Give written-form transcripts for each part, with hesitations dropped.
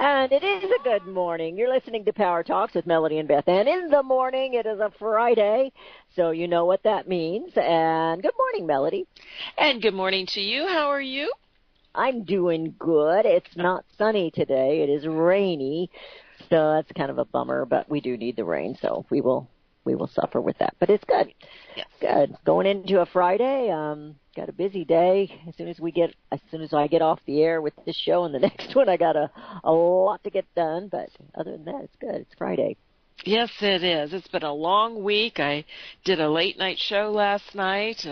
And it is a good morning. You're listening to Power Talks with Melody and Beth. And in the morning, it is a Friday, so you know what that means. And good morning, Melody. And good morning to you. How are you? I'm doing good. It's not sunny today. It is rainy, so that's kind of a bummer, but we do need the rain, so we will suffer with that. But it's good. Yes. Good. Going into a Friday, got a busy day. As soon as I get off the air with this show and the next one, I got a lot to get done. But other than that, it's good. It's Friday. Yes, it is. It's been a long week. I did a late night show last night,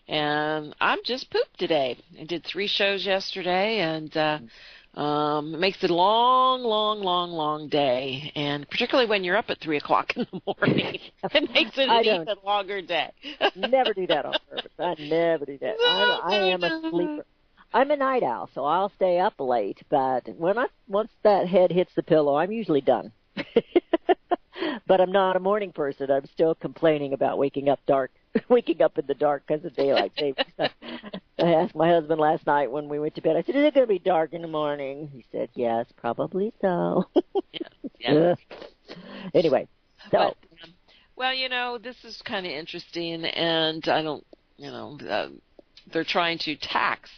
and I'm just pooped today. I did 3 shows yesterday, and it makes it a long day, and particularly when you're up at 3 o'clock in the morning, it makes it an even longer day. Never do that on purpose. I never do that. I am a sleeper. I'm a night owl, so I'll stay up late, but once that head hits the pillow, I'm usually done. But I'm not a morning person. I'm still complaining about waking up in the dark because of daylight savings. I asked my husband last night when we went to bed, I said, is it going to be dark in the morning? He said, yes, probably so. Yes. Anyway, so. Well, this is kind of interesting, and I don't, they're trying to tax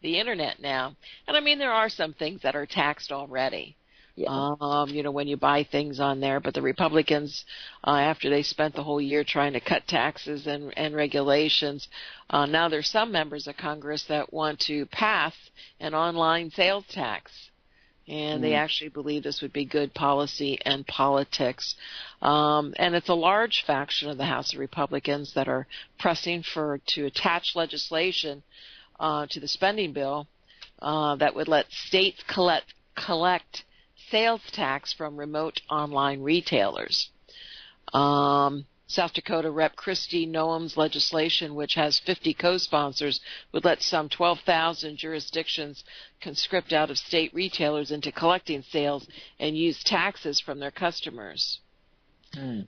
the Internet now. And, I mean, there are some things that are taxed already. Yeah. When you buy things on there. But the Republicans, after they spent the whole year trying to cut taxes and regulations, now there's some members of Congress that want to pass an online sales tax. And they actually believe this would be good policy and politics. And it's a large faction of the House of Republicans that are pressing to attach legislation to the spending bill that would let states collect sales tax from remote online retailers. South Dakota Rep. Kristi Noem's legislation, which has 50 co-sponsors, would let some 12,000 jurisdictions conscript out-of-state retailers into collecting sales and use taxes from their customers. There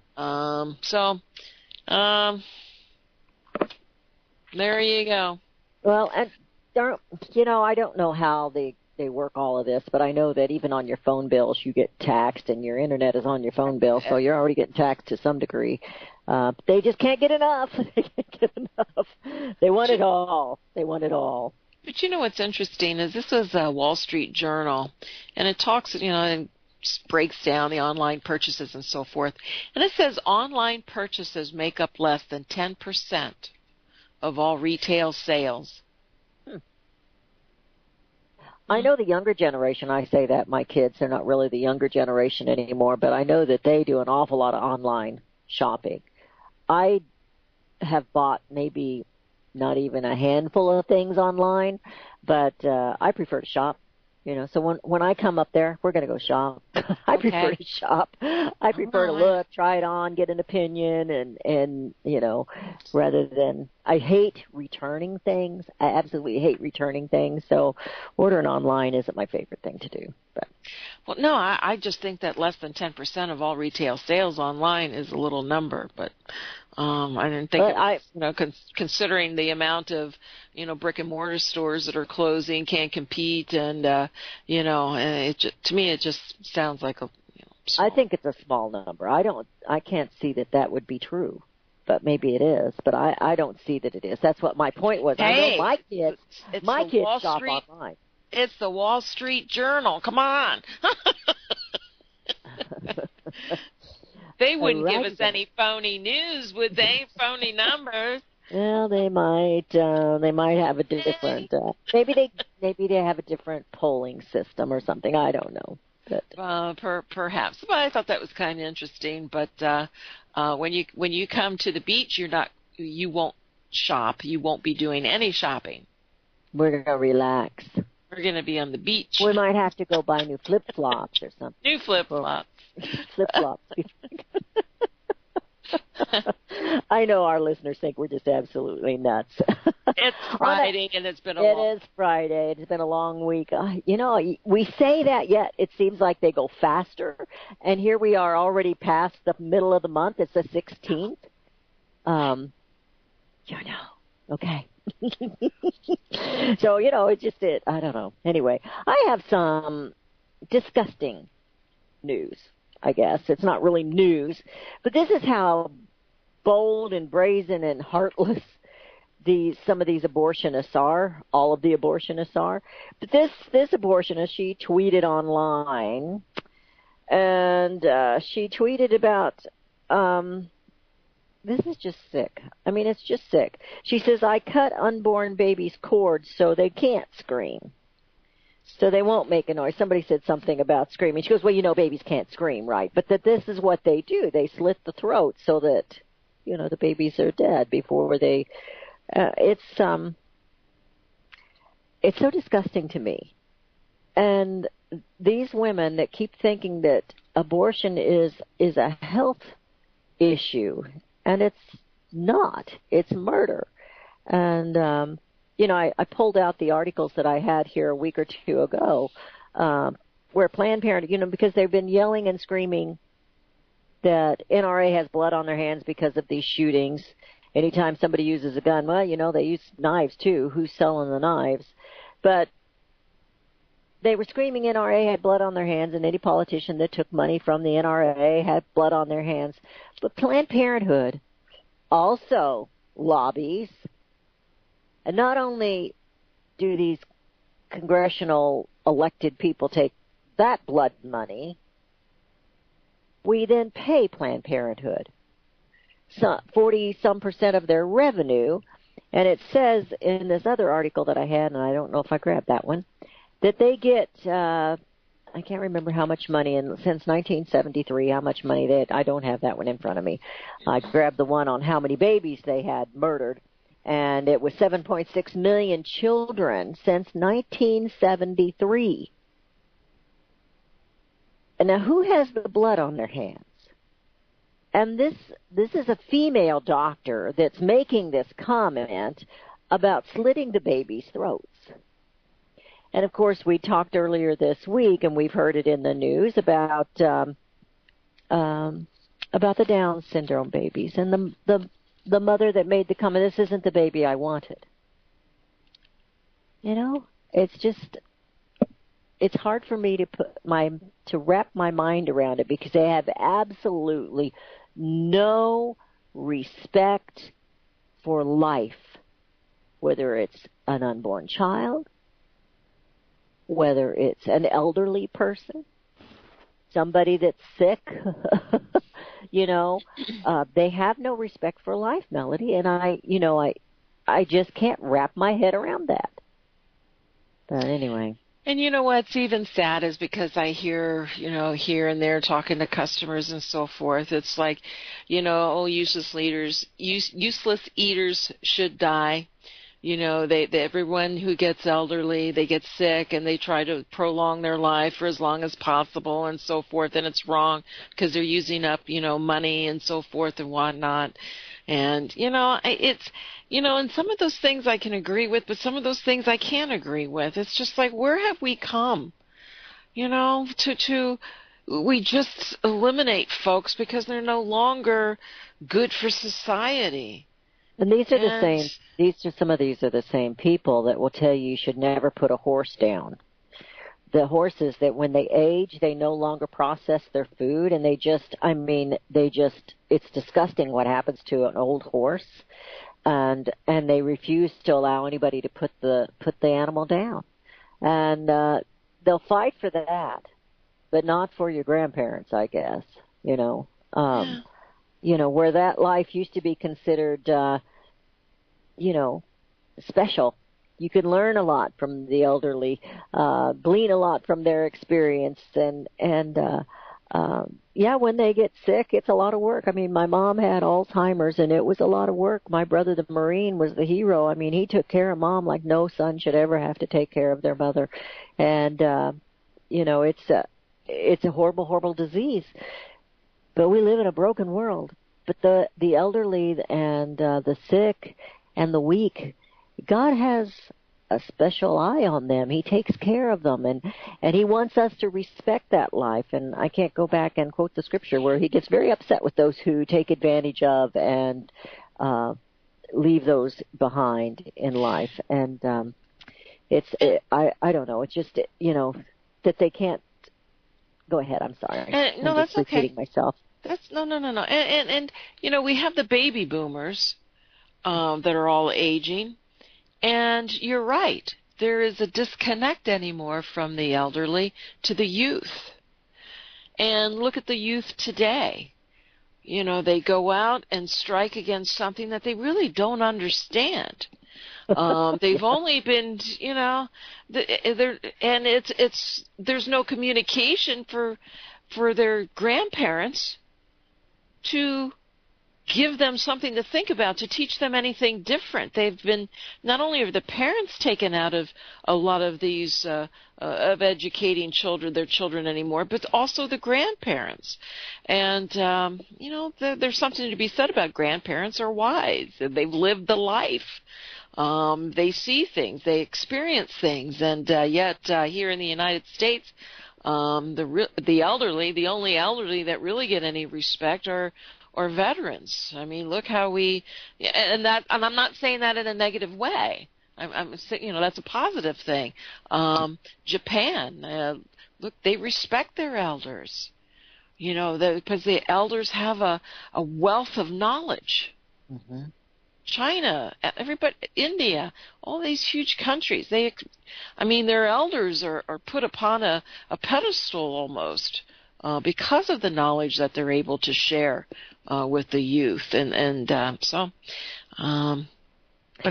you go. Well, and I don't know how they work all of this, but I know that even on your phone bills you get taxed, and your internet is on your phone bill, so you're already getting taxed to some degree. They just can't get enough. They can't get enough. They want it all. They want it all. But what's interesting is this is a Wall Street Journal, and it talks, and breaks down the online purchases and so forth. And it says online purchases make up less than 10% of all retail sales. I know the younger generation, I say that, my kids, they're not really the younger generation anymore, but I know that they do an awful lot of online shopping. I have bought maybe not even a handful of things online, but I prefer to shop. So when I come up there, we're going to go shop. I prefer to shop. I prefer to look, try it on, get an opinion, and rather than, I hate returning things. I absolutely hate returning things. So ordering online isn't my favorite thing to do. But. Well, no, I just think that less than 10% of all retail sales online is a little number, but I didn't think, considering the amount of, brick and mortar stores that are closing, can't compete, and to me it just sounds like a. I think it's a small number. I can't see that would be true, but maybe it is. But I don't see that it is. That's what my point was. Hey, I know my kids shop online. It's the Wall Street Journal. Come on. They wouldn't give us any phony news, would they? Phony numbers. Well, they might. They might have a different. Maybe they have a different polling system or something. I don't know. But. Perhaps. But I thought that was kind of interesting. But when you come to the beach, you won't shop. You won't be doing any shopping. We're gonna relax. We're going to be on the beach. We might have to go buy new flip-flops or something. New flip-flops. Flip-flops. I know our listeners think we're just absolutely nuts. It's Friday, and it's been It is Friday. It's been a long week. We say that, yet it seems like they go faster. And here we are already past the middle of the month. It's the 16th. Okay. So, it's just I don't know. Anyway, I have some disgusting news, I guess. It's not really news, but this is how bold and brazen and heartless some of these abortionists are. All of the abortionists are. But this abortionist, she tweeted online, and she tweeted about, this is just sick. I mean, it's just sick. She says, I cut unborn babies' cords so they can't scream. So they won't make a noise. Somebody said something about screaming. She goes, well, babies can't scream, right? But that this is what they do. They slit the throat so that, the babies are dead before they, it's so disgusting to me. And these women that keep thinking that abortion is a health issue, and it's not. It's murder. And, I pulled out the articles that I had here a week or two ago where Planned Parenthood, because they've been yelling and screaming that NRA has blood on their hands because of these shootings. Anytime somebody uses a gun, well, they use knives too. Who's selling the knives? But they were screaming NRA had blood on their hands, and any politician that took money from the NRA had blood on their hands. But Planned Parenthood also lobbies, and not only do these congressional elected people take that blood money, we then pay Planned Parenthood 40-some% of their revenue. And it says in this other article that I had, and I don't know if I grabbed that one, that they get, I can't remember how much money, and since 1973, how much money they had. I don't have that one in front of me. I grabbed the one on how many babies they had murdered, and it was 7.6 million children since 1973. And now who has the blood on their hands? And this is a female doctor that's making this comment about slitting the babies' throats. And, of course, we talked earlier this week, and we've heard it in the news, about the Down syndrome babies and the mother that made the comment, this isn't the baby I wanted. It's just, it's hard for me to wrap my mind around it, because they have absolutely no respect for life, whether it's an unborn child, whether it's an elderly person, somebody that's sick, they have no respect for life, Melody, and I just can't wrap my head around that. But anyway. And what's even sad is because I hear, here and there talking to customers and so forth. It's like, useless eaters should die. Everyone who gets elderly, they get sick, and they try to prolong their life for as long as possible and so forth. And it's wrong because they're using up, money and so forth and whatnot. And, and some of those things I can agree with, but some of those things I can't agree with. It's just like, where have we come? We just eliminate folks because they're no longer good for society. And these are some of the same people that will tell you should never put a horse down. The horses that when they age, they no longer process their food, and it's disgusting what happens to an old horse, and they refuse to allow anybody to put the animal down. And they'll fight for that, but not for your grandparents, I guess, where that life used to be considered, special. You can learn a lot from the elderly, glean a lot from their experience, and when they get sick, it's a lot of work. I mean, my mom had Alzheimer's, and it was a lot of work. My brother, the Marine, was the hero. I mean, he took care of Mom like no son should ever have to take care of their mother. And, it's a horrible, horrible disease. But we live in a broken world. But the elderly and the sick and the weak, God has a special eye on them. He takes care of them, and he wants us to respect that life. And I can't go back and quote the scripture where he gets very upset with those who take advantage of and leave those behind in life. And I don't know. It's just, that they can't Go ahead. I'm sorry. No, I'm that's just repeating myself. No. And we have the baby boomers that are all aging, and you're right. There is a disconnect anymore from the elderly to the youth. And look at the youth today. They go out and strike against something that they really don't understand. They've only been, there's no communication for their grandparents to give them something to think about, to teach them anything different. They've been, not only are the parents taken out of a lot of these of educating their children anymore, but also the grandparents. And there's something to be said about grandparents are wise. They've lived the life. They see things, they experience things, and yet here in the United States, the elderly, the only elderly that really get any respect are veterans. I mean, look how and I'm not saying that in a negative way. I'm saying, that's a positive thing. Japan, look, they respect their elders, because the elders have a wealth of knowledge. Mm-hmm. China, everybody, India, all these huge countries, their elders are put upon a pedestal almost because of the knowledge that they're able to share with the youth, but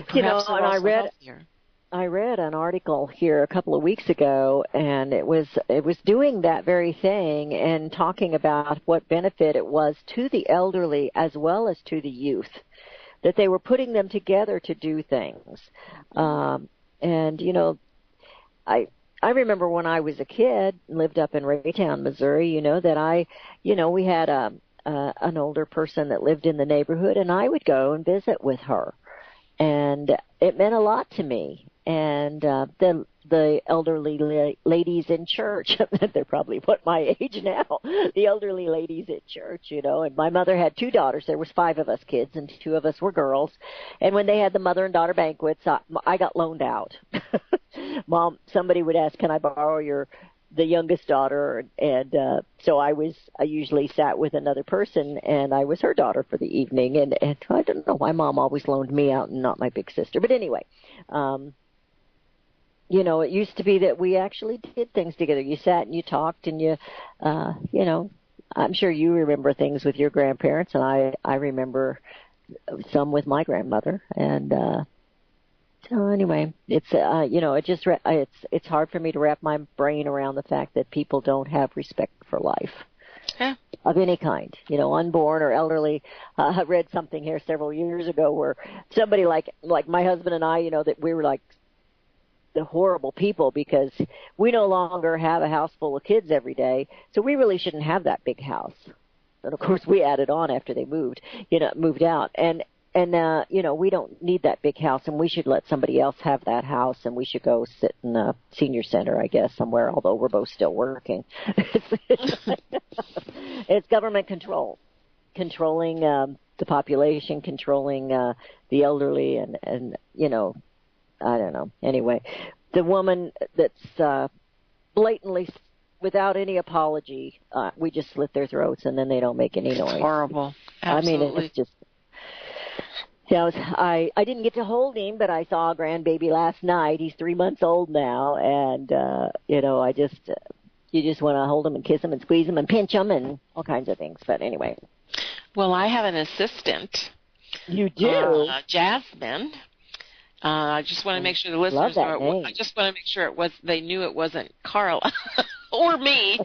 perhaps and I read an article here a couple of weeks ago, and it was doing that very thing and talking about what benefit it was to the elderly as well as to the youth, that they were putting them together to do things. I remember when I was a kid, lived up in Raytown, Missouri, that we had an older person that lived in the neighborhood, and I would go and visit with her. And it meant a lot to me. And the elderly ladies in church, they're probably what my age now, the elderly ladies at church, and my mother had 2 daughters. There was 5 of us kids, and 2 of us were girls. And when they had the mother and daughter banquets, I got loaned out. Mom, somebody would ask, can I borrow the youngest daughter? And so I usually sat with another person, and I was her daughter for the evening. And I don't know why Mom always loaned me out and not my big sister. But anyway, it used to be that we actually did things together. You sat and you talked, and I'm sure you remember things with your grandparents, and I remember some with my grandmother. And so anyway, it's it's hard for me to wrap my brain around the fact that people don't have respect for life. Yeah. Of any kind, unborn or elderly. I read something here several years ago where somebody like my husband and I, that we were like the horrible people because we no longer have a house full of kids every day, so we really shouldn't have that big house. And of course, we added on after they moved out, and we don't need that big house, and we should let somebody else have that house, and we should go sit in a senior center, I guess, somewhere. Although we're both still working, it's government controlling the population, controlling the elderly, and I don't know. Anyway, the woman that's blatantly, without any apology, we just slit their throats, and then they don't make any noise. It's horrible. Absolutely. I mean, it's just. I didn't get to hold him, but I saw a grandbaby last night. He's 3 months old now, and you just want to hold him and kiss him and squeeze him and pinch him and all kinds of things. But anyway. Well, I have an assistant. You do? Jasmine. I just want to make sure the listeners I just want to make sure they knew it wasn't Carla or me,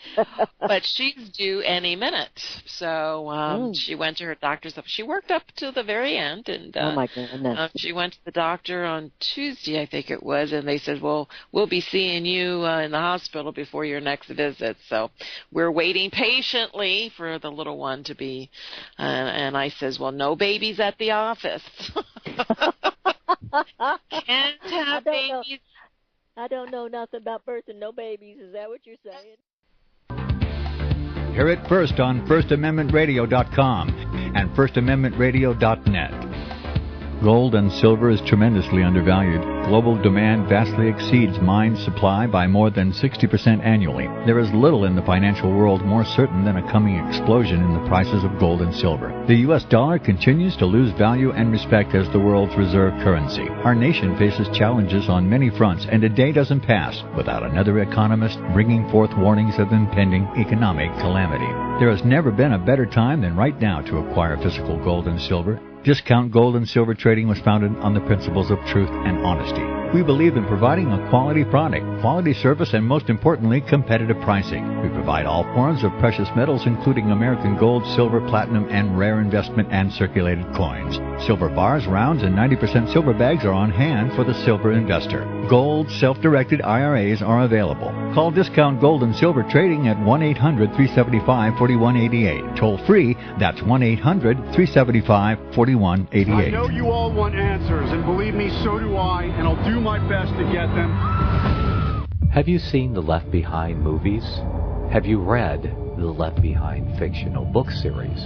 but she's due any minute. So she went to her doctor's. She worked up to the very end, and oh my goodness. She went to the doctor on Tuesday, I think it was, and they said, "Well, we'll be seeing you in the hospital before your next visit." So we're waiting patiently for the little one to be. And I says, "Well, no babies at the office." Can't have babies. I don't know nothing about birth and no babies. Is that what you're saying? Hear it first on FirstAmendmentRadio.com and FirstAmendmentRadio.net. Gold and silver is tremendously undervalued. Global demand vastly exceeds mine supply by more than 60% annually. There is little in the financial world more certain than a coming explosion in the prices of gold and silver. The U.S. dollar continues to lose value and respect as the world's reserve currency. Our nation faces challenges on many fronts, and a day doesn't pass without another economist bringing forth warnings of impending economic calamity. There has never been a better time than right now to acquire physical gold and silver. Discount Gold and Silver Trading was founded on the principles of truth and honesty. We believe in providing a quality product, quality service, and most importantly, competitive pricing. We provide all forms of precious metals, including American gold, silver, platinum, and rare investment and circulated coins. Silver bars, rounds, and 90% silver bags are on hand for the silver investor. Gold self-directed IRAs are available. Call Discount Gold and Silver Trading at 1-800-375-4188. Toll free, that's 1-800-375-4188. I know you all want answers, and believe me, so do I, and I'll do my best to get them. Have you seen the Left Behind movies? Have you read the Left Behind fictional book series?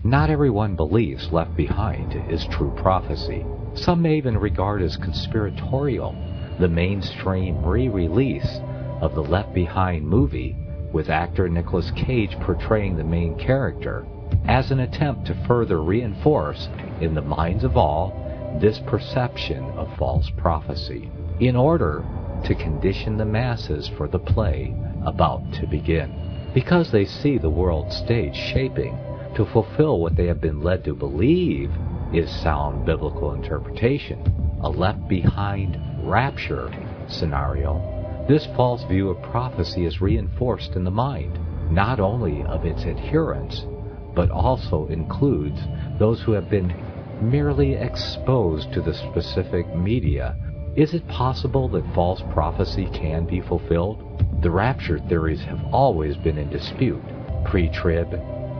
Not everyone believes Left Behind is true prophecy. Some may even regard as conspiratorial the mainstream re-release of the Left Behind movie with actor Nicolas Cage portraying the main character as an attempt to further reinforce in the minds of all this perception of false prophecy in order to condition the masses for the play about to begin. Because they see the world stage shaping to fulfill what they have been led to believe is sound biblical interpretation, a left behind rapture scenario, this false view of prophecy is reinforced in the mind, not only of its adherents, but also includes those who have been merely exposed to the specific media. Is it possible that false prophecy can be fulfilled? The rapture theories have always been in dispute. Pre-trib,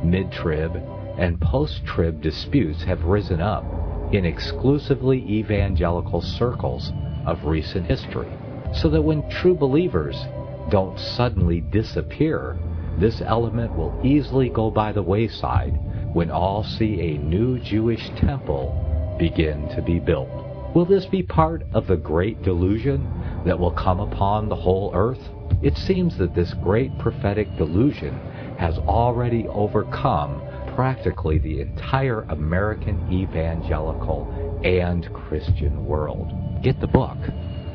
mid-trib, and post-trib disputes have risen up in exclusively evangelical circles of recent history, so that when true believers don't suddenly disappear, this element will easily go by the wayside when all see a new Jewish temple begin to be built. Will this be part of the great delusion that will come upon the whole earth? It seems that this great prophetic delusion has already overcome practically the entire American evangelical and Christian world. Get the book,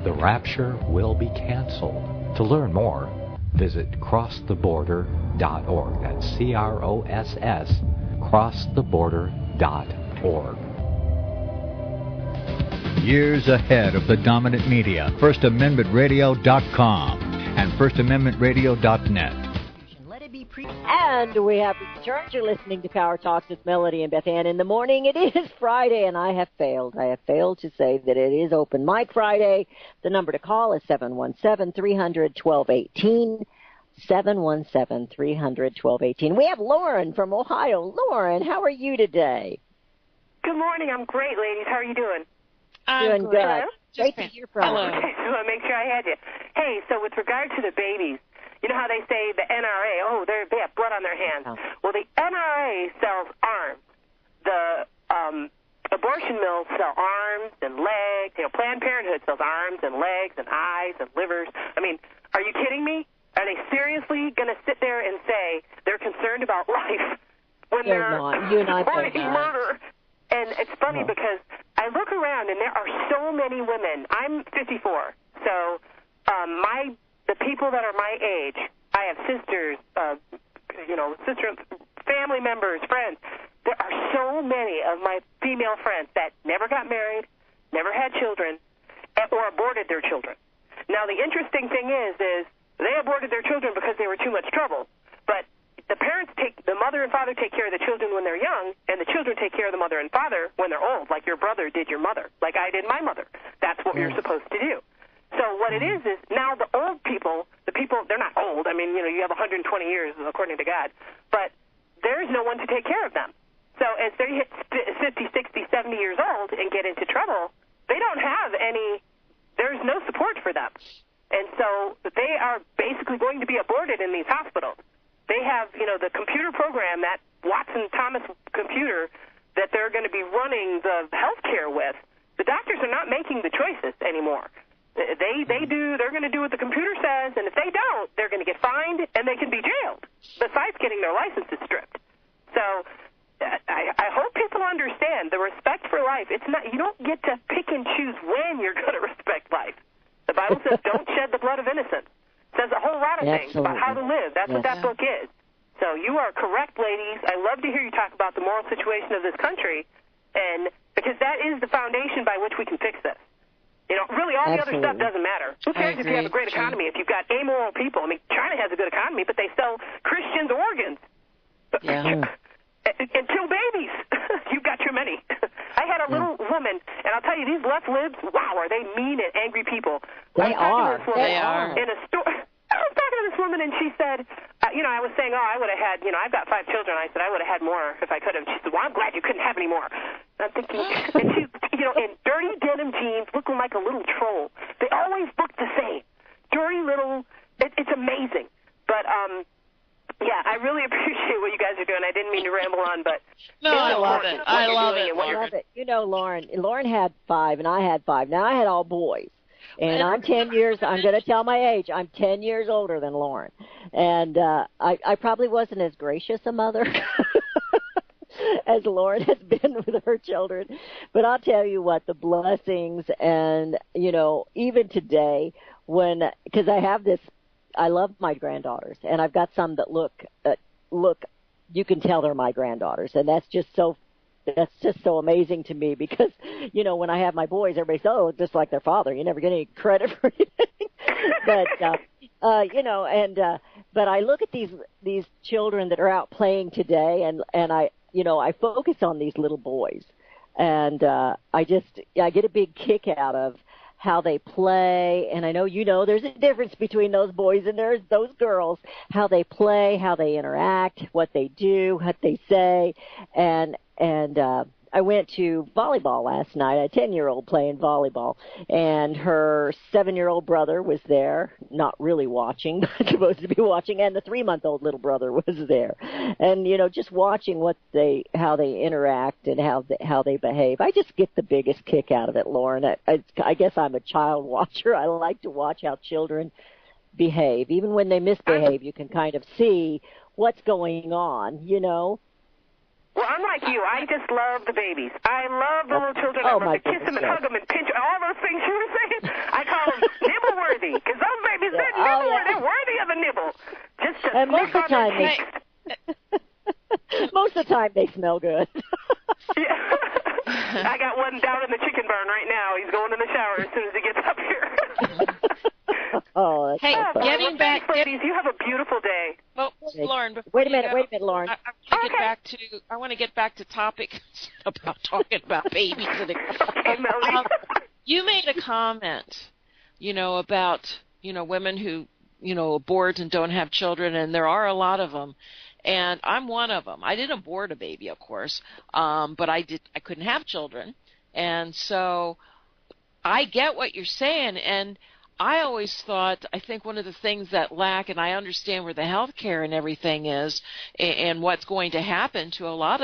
The Rapture Will Be Canceled. To learn more, visit crosstheborder.org. That's CROSS, crosstheborder.org. Years ahead of the dominant media, FirstAmendmentRadio.com and FirstAmendmentRadio.net. And we have returned. You're listening to Power Talks with Melody and Beth Ann in the morning. It is Friday, and I have failed. I have failed to say that it is Open Mic Friday. The number to call is 717-300-1218. 717-300-1218. We have Lauren from Ohio. Lauren, how are you today? Good morning. I'm great, ladies. How are you doing? Doing good. Hello? Great to hear from you. Okay, so I want to make sure I had you. Hey, so with regard to the babies, you know how they say the NRA, they have blood on their hands. Oh. Well, the NRA sells arms. The abortion mills sell arms and legs. You know, Planned Parenthood sells arms and legs and eyes and livers. I mean, are you kidding me? Are they seriously going to sit there and say they're concerned about life when they're supporting murder? And it's funny because I look around and there are so many women. I'm 54, so the people that are my age, I have sisters, family members, friends. There are so many of my female friends that never got married, never had children, or aborted their children. Now, the interesting thing is they aborted their children because they were too much trouble. But the mother and father take care of the children when they're young, and the children take care of the mother and father when they're old, like your brother did your mother, like I did my mother. That's what we're supposed to do. So what it is now the old people, they're not old. I mean, you have 120 years according to God, but there's no one to take care of them. So as they hit 50, 60, 70 years old and get into trouble, they don't have there's no support for them. And so they are basically going to be aborted in these hospitals. They have, the computer program, that Watson-Thomas computer that they're going to be running the health care with, and they can be jailed, besides getting their licenses stripped. So I hope people understand the respect for life. It's not, you don't get to pick and choose when you're going to respect life. The Bible says don't shed the blood of innocence. It says a whole lot of things about how to live. That's what that book is. So you are correct, ladies. I love to hear you talk about the moral situation of this country, and because that is the foundation by which we can fix this. You know, really all the other stuff doesn't matter. Who cares if you have a great economy, if you've got amoral people? I mean, China has a good economy, but they sell Christians organs. And kill babies. You've got too many. I had a little woman, and I'll tell you, these left libs, wow, are they mean and angry people. They are. In a store. I was talking to this woman, and she said, I was saying, I would have had, I've got 5 children. I said, I would have had more if I could have. She said, well, I'm glad you couldn't have any more. I'm thinking, and she, in dirty denim jeans, looking like a little troll. They always look the same. Dirty little, it's amazing. But, yeah, I really appreciate what you guys are doing. I didn't mean to ramble on, but no, I love it. I love it. You know, Lauren had 5, and I had 5. Now I had all boys. And I'm 10 years, I'm going to tell my age, I'm 10 years older than Lauren. And I probably wasn't as gracious a mother as Lauren has been with her children. But I'll tell you what, the blessings and, even today, because I have this, I love my granddaughters, and I've got some that look, you can tell they're my granddaughters, and that's just so amazing to me because, when I have my boys, everybody says, oh, just like their father. You never get any credit for anything. But I look at these children that are out playing today, and I focus on these little boys, and I get a big kick out of how they play, and I know there's a difference between those boys and there's those girls, how they play, how they interact, what they do, what they say, and I went to volleyball last night. A 10-year-old playing volleyball, and her 7-year-old brother was there, not really watching, but supposed to be watching, and the 3-month-old little brother was there. And, just watching how they interact and how they behave. I just get the biggest kick out of it, Lauren. I guess I'm a child watcher. I like to watch how children behave. Even when they misbehave, you can kind of see what's going on, Well, unlike you, I just love the babies. I love the little children. I love to kiss them and hug them and pinch all those things you were saying. I call them nibble-worthy because those babies, they're nibble-worthy. They're worthy of the nibble. Just to lick on their cheeks. Most of the time, they smell good. Yeah. I got one down in the chicken barn right now. He's going in the shower as soon as he gets up here. Oh, hey, getting back, ladies, you have a beautiful day. Well, Lauren, wait a minute, Lauren. I want to get back to topic about talking about babysitting. Okay, Melanie. You made a comment, about women who abort and don't have children, and there are a lot of them. And I'm one of them. I didn't abort a baby, of course, but I couldn't have children, and so I get what you're saying. And I always thought, I think one of the things that lack, and I understand where the health care and everything is, and what's going to happen to a lot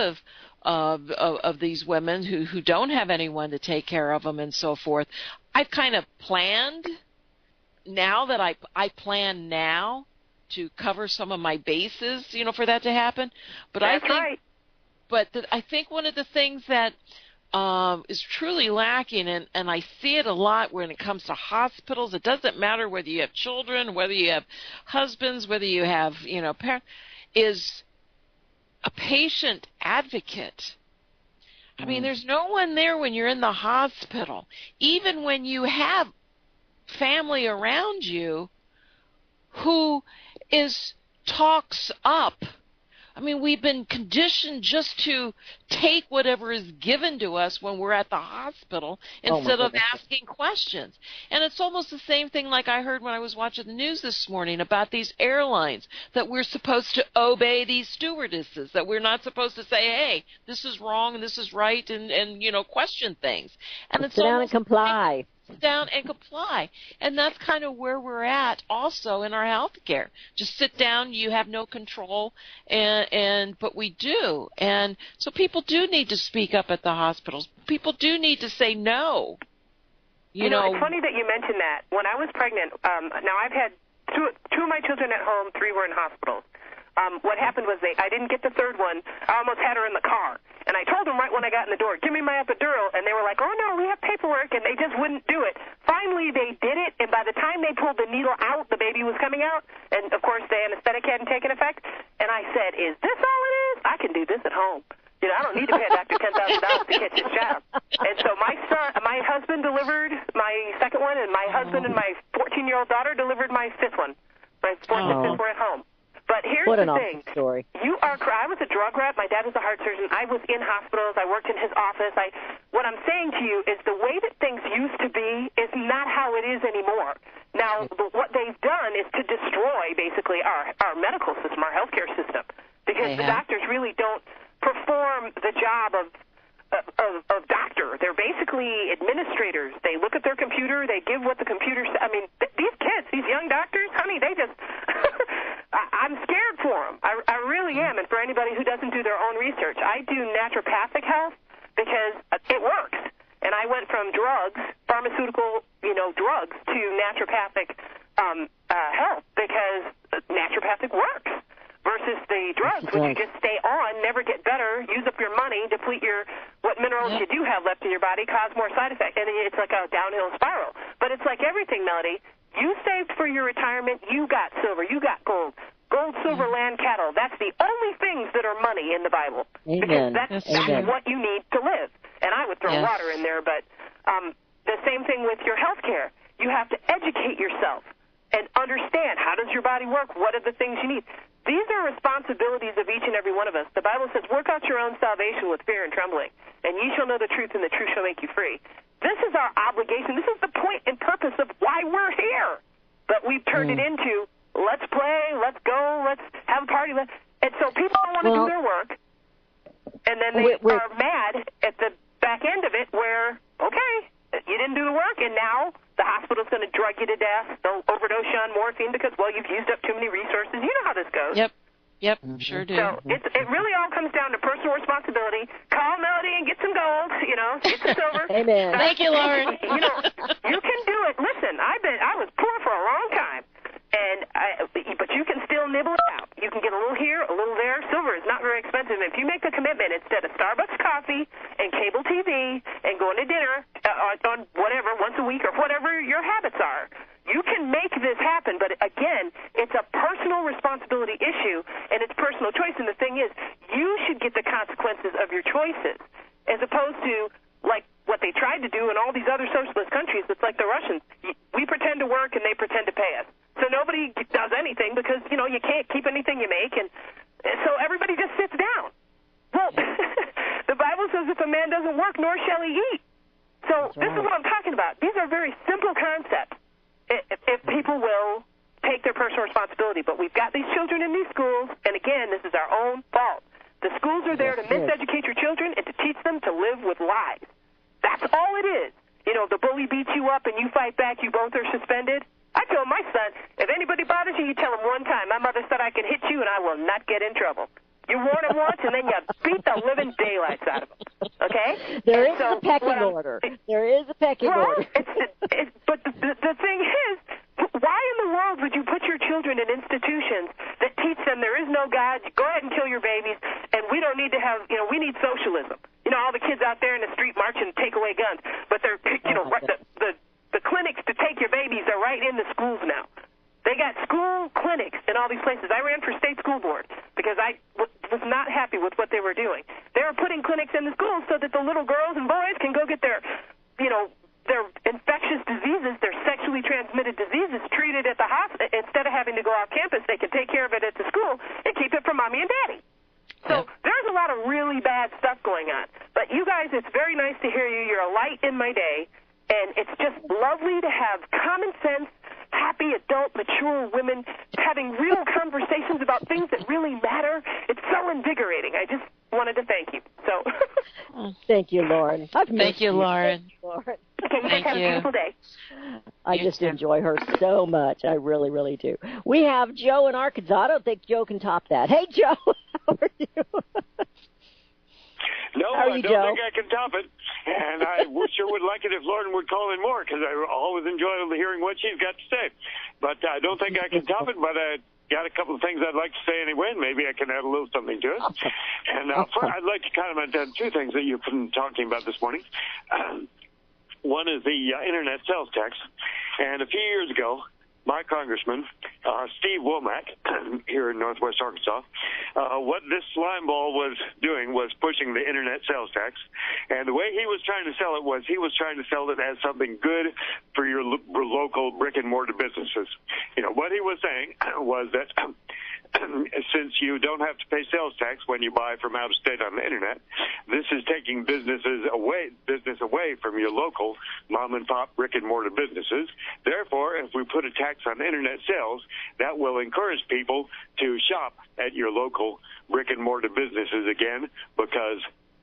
of these women who don't have anyone to take care of them and so forth. I've kind of planned now that I plan now to cover some of my bases, for that to happen. But That's right. But I think one of the things that is truly lacking, and I see it a lot when it comes to hospitals. It doesn't matter whether you have children, whether you have husbands, whether you have, parents, is a patient advocate. I mean, there's no one there when you're in the hospital. Even when you have family around you who talks up. I mean, we've been conditioned just to take whatever is given to us when we're at the hospital instead of asking questions. And it's almost the same thing like I heard when I was watching the news this morning about these airlines, that we're supposed to obey these stewardesses, that we're not supposed to say, hey, this is wrong and this is right, and question things. And it's sit down and comply. Down and comply. And that's kind of where we're at also in our health care. Just sit down, you have no control, but we do. And so people do need to speak up at the hospitals. People do need to say no. You know, it's funny that you mentioned that. When I was pregnant, now I've had two of my children at home, 3 were in hospitals. What happened was I didn't get the third one. I almost had her in the car. And I told them right when I got in the door, give me my epidural. And they were like, oh, no, we have paperwork. And they just wouldn't do it. Finally, they did it. And by the time they pulled the needle out, the baby was coming out. And, of course, the anesthetic hadn't taken effect. And I said, is this all it is? I can do this at home. You know, I don't need to pay a doctor $10,000 to catch his job. And so my husband delivered my second one, and my husband and my 14-year-old daughter delivered my fifth one. My fourth and fifth were at home. But here's the thing. Story. I was a drug rep. My dad was a heart surgeon. I was in hospitals. I worked in his office. What I'm saying to you is the way that things used to be is not how it is anymore. Now, what they've done is to destroy, basically, our medical system, our healthcare system, because the doctors really don't perform the job of doctor. They're basically administrators. They look at their computer. They give what the computer says. I mean, these kids, these young doctors, honey, they just... I'm scared for them. I really am. And for anybody who doesn't do their own research, I do naturopathic health because it works. And I went from drugs, pharmaceutical, drugs, to naturopathic health because naturopathic works versus the drugs, which you just stay on, never get better, use up your money, deplete what minerals you do have left in your body, cause more side effects. And it's like a downhill spiral. But it's like everything, Melody. You saved for your retirement. You got silver. You got gold. Gold, silver, land, cattle. That's the only things that are money in the Bible. Amen. Because that's what you need to live. And I would throw water in there, but the same thing with your health care. You have to educate yourself and understand how does your body work, what are the things you need. These are responsibilities of each and every one of us. The Bible says, work out your own salvation with fear and trembling, and ye shall know the truth, and the truth shall make you free. This is our obligation. This is the point and purpose of why we're here. But we've turned it into, let's play, let's go, let's have a party. And so people don't want to do their work, and then they are mad at the back end of it where, okay, you didn't do the work, and now the hospital's going to drug you to death. They'll overdose you on morphine because, well, you've used up too many resources. You know how this goes. Yep, sure do. So it really all comes down to personal responsibility. Call Melody and get some gold, get some silver. Amen. Thank you, Lauren. You can do it. Listen, I was poor for a long time, but you can still nibble it out. You can get a little here, a little there. Silver is not very expensive. If you make the commitment, instead of Starbucks coffee and cable TV and going to dinner on whatever, once a week or whatever your habits are, you can make this happen, but again, it's a personal responsibility issue, and it's personal choice. And the thing is, you should get the consequences of your choices, as opposed to like what they tried to do in all these other socialist countries. It's like the Russians. We pretend to work, and they pretend to pay us. So nobody does anything because, you can't keep anything you make, and so everybody just sits down. Well, the Bible says if a man doesn't work, nor shall he eat. So this is what I'm talking about. These are very simple concepts. If people will take their personal responsibility. But we've got these children in these schools, and again, this is our own fault. The schools are there to miseducate your children and to teach them to live with lies. That's all it is. The bully beats you up and you fight back, you both are suspended. I told my son, if anybody bothers you, you tell him one time. My mother said I could hit you and I will not get in trouble. You warn him once, and then you beat the living daylights out of him. Okay? There is a pecking order. There is a pecking order. But the thing is, why in the world would you put your children in institutions that teach them there is no God, go ahead and kill your babies, and we don't need to have, we need socialism. All the kids out there in the street marching take away guns. But they're, the clinics to take your babies are right in the schools now. They got school clinics in all these places. I ran for state school board because I was not happy with what they were doing. They were putting clinics in the schools so that the little girls and boys can go get their, their infectious diseases, their sexually transmitted diseases treated at the hospital. Instead of having to go off campus, they can take care of it at the school and keep it from mommy and daddy. So there's a lot of really bad stuff going on. But you guys, it's very nice to hear you. You're a light in my day. And it's just lovely to have common sense, happy, adult, mature women having real conversations about things that really matter. It's so invigorating. I just wanted to thank you. So, thank you, Lauren. Thank you, Lauren. Okay, you guys have a beautiful day. I just enjoy her so much. I really, really do. We have Joe in Arkansas. I don't think Joe can top that. Hey, Joe, how are you? No, How are you, I don't Joe? think I can top it. And I sure would like it if Lauren would call in more, because I always enjoy hearing what she's got to say. But I don't think I can top it, but I got a couple of things I'd like to say anyway, and maybe I can add a little something to it. And first, I'd like to comment on two things that you've been talking about this morning. One is the Internet sales tax. And a few years ago, my congressman, Steve Womack, here in Northwest Arkansas, what this slimeball was doing was pushing the Internet sales tax. And the way he was trying to sell it was he was trying to sell it as something good for your local brick-and-mortar businesses. You know, what he was saying was that since you don't have to pay sales tax when you buy from out of state on the Internet, this is taking business away from your local mom-and-pop brick-and-mortar businesses. Therefore, if we put a tax on Internet sales, that will encourage people to shop at your local brick-and-mortar businesses again, because